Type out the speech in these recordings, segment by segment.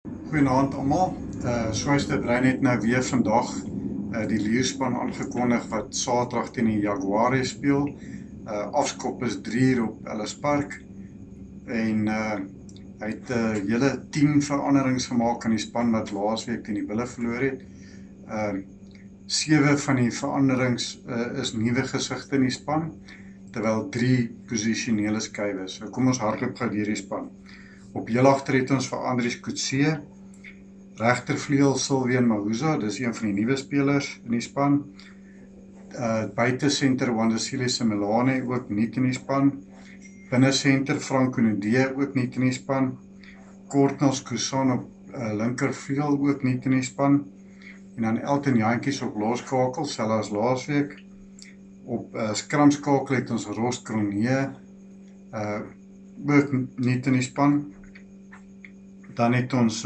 Goeienaand almal. Soos dit Brein het nou weer vandag die Leeus span aangekondig wat Saterdag teen die Jaguares speel. Afskop is 3 op Ellis Park en hy het hele 10 veranderings gemaak aan die span wat laasweek teen die Bulle verloor het. 7 van die veranderings is nuwe gesigte in die span, terwyl 3 posisionele skuwe is. So kom ons hardloop gou deur die span. Op heel agter het ons vir Andries Coetzee, regtervleuel Sylvian Mahuza, dis een van die nuwe spelers in die span. Buite center Wandisile Simelane ook nuut in die span. Binne center Franco Nudee ook nuut in die span. Kortnels Kusan op linkervleuel ook nuut in die span. En dan Elton Jantjies op loskakel, selfs as laasweek. Op skramskakel het ons Rost Cronje ook nuut in die span. Dan het ons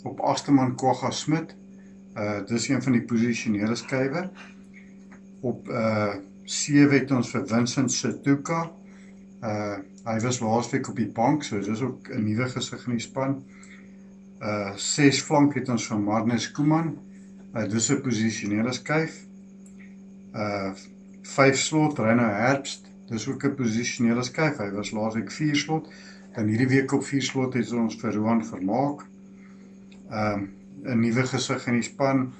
op agterman Kwagga Smit, dis een van die posisionele skuwe. Op 7 het ons vir Vincent Situka, hy was laasweek op die bank, so dis ook 'n nuwe gesig in die span. 6 flank het ons vir Marnus Koeman, dis 'n posisionele skuif. 5 slot, Reino Herbst, dis ook 'n posisionele skuif, hy was laasweek 4 slot, dan hierdie week op 4 slot het ons vir Roan Vermaak, 'n nuwe gesig in die span,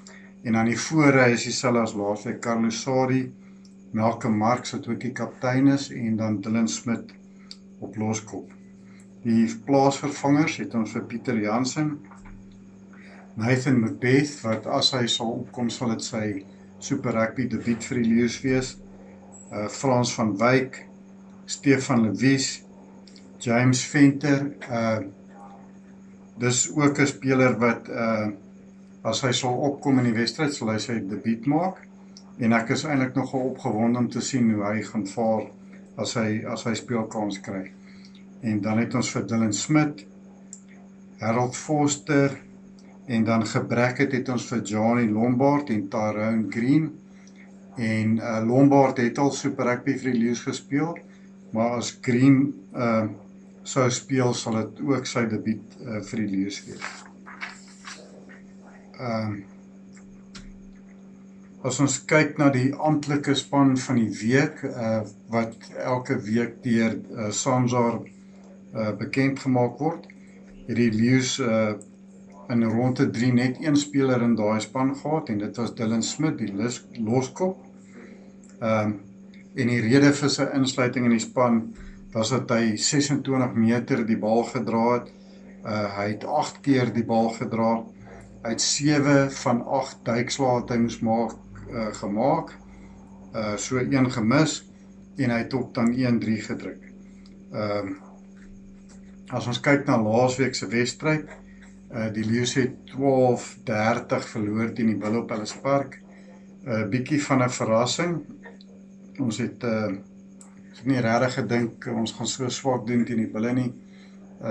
en aan die voorry is dieselfde as laasweek, Carlos Sadi, Malcolm Marx wat ook die kaptein is, en dan Dylan Smit op loskop. Die plaasvervangers het ons vir Pieter Jansen, Nathan Macbeth, wat as hy sal opkom, sal dit sy Super Rugby debuut vir die Leeus wees, Frans van Wyk, Stefan Lewies, James Venter, dis ook 'n speler wat, as hy sal opkom in die wedstryd, sal hy sy debuut maak, en ek is eintlik nogal opgewonde om te sien hoe hy gaan vaar, as hy speelkans kry. En dan het ons vir Dylan Smit, Harold Foster, en dan gebrek het ons vir Johnny Lombard en Tyrone Green, en Lombard het al Super Rugby vir die Leeus gespeel, maar as Green sou speel, sal dit ook sy debuut vir die Leeus wees. As ons kyk na die amptelike span van die week, wat elke week deur Sanzar bekend gemaak word, het die Leeus in ronde 3 net 1 speler in daai span gehad, en dit was Dylan Smit, die loskop. En die rede vir sy insluiting in die span was dat hy 26 meter die bal gedra het, hy het 8 keer die bal gedra, hy het 7 van 8 duikslae wat hy moes maak, gemaak, so 1 gemis, en hy het ook dan 1-3 gedruk. As ons kyk na laasweek se wedstryd, die Leeus het 12-30 verloor teen die Bulle op Ellis Park, bietjie van 'n verrassing, ons het nie regtig gedink, ons gaan so swak doen teen die Bulle nie,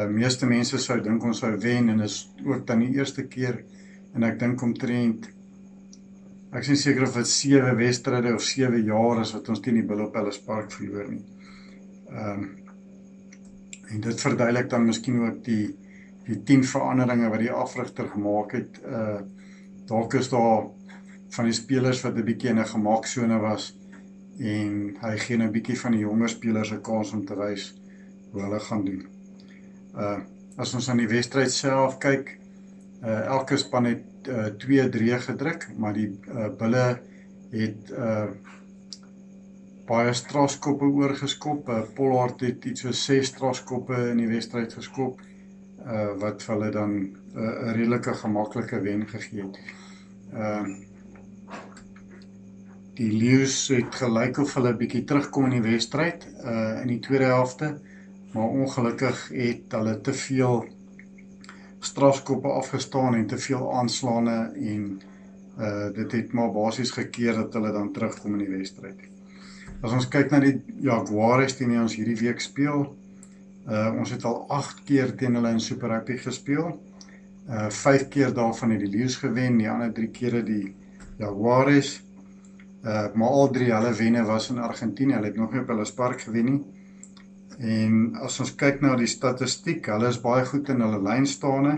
meeste mense sou dink ons sou wen, en is ook dan die eerste keer, en ek dink omtrent, ek is nie seker of het 7 wedstryde of 7 jaar is wat ons teen die Bulle op Ellis Park verloor nie. En dit verduidelik dan miskien ook die 10 veranderinge wat die afrigter gemaak het. Dalk is daar van die spelers wat 'n bietjie in 'n gemaaksone was, en hy gee 'n bietjie van die jonger spelers 'n kans om te wys hoe hulle gaan doen. As ons aan die wedstryd self kyk, elke span het 2-3 gedruk, maar die Bulle het baie strafskoppe oorgeskop. Pollard het iets so 6 strafskoppe in die wedstryd geskop, wat vir hulle dan 'n redelike gemaklike wen gegee het. Die Leeus het gelyk of hulle bietjie terugkom in die wedstryd, in die tweede helfte, maar ongelukkig het hulle te veel strafskoppe afgestaan en te veel aanslaane, en dit het maar basies gekeer dat hulle dan terugkom in die wedstryd. As ons kyk na die Jaguares teen ons hierdie week speel, ons het al 8 keer teen hulle in Super Rugby gespeel, 5 keer daarvan het die Leeus gewen, die ander 3 kere die Jaguares, maar al 3 hulle wenne was in Argentinië, hulle het nog nie op Ellis Park gewen nie. En as ons kyk na die statistiek, hulle is baie goed in hulle lynstane,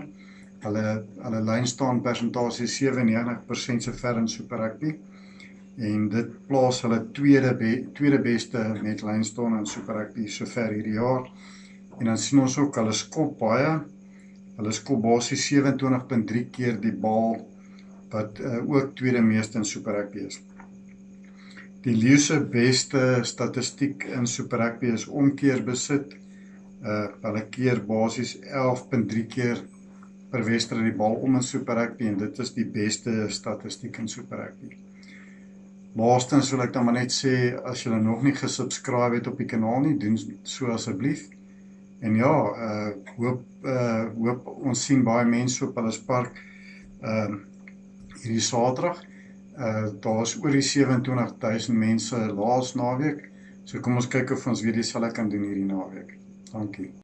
Hulle lynstaan persentasie 97% sover in Super Rugby. En dit plaas hulle tweede beste met lynstaan in Super Rugby sover hierdie jaar. En dan sien ons ook, hulle skop baie. Hulle skop basies 27.3 keer die bal, wat ook tweede meeste in Super Rugby is. Die Leeus se beste statistiek in Super Rugby is omkeerbesit. Hulle keer basies 11.3 keer per wedstryd die bal om in Super Rugby, en dit is die beste statistiek in Super Rugby. Laastens wil ek dan maar net sê, as julle nog nie gesubscribe het op die kanaal nie, doen so asseblief. En ja, hoop ons sien baie mense op hulle park hierdie Saterdag. Daar is oor die 27.000 mense laas naweek, so kom ons kyk of ons weer dieselfde kan doen hierdie naweek. Dankie.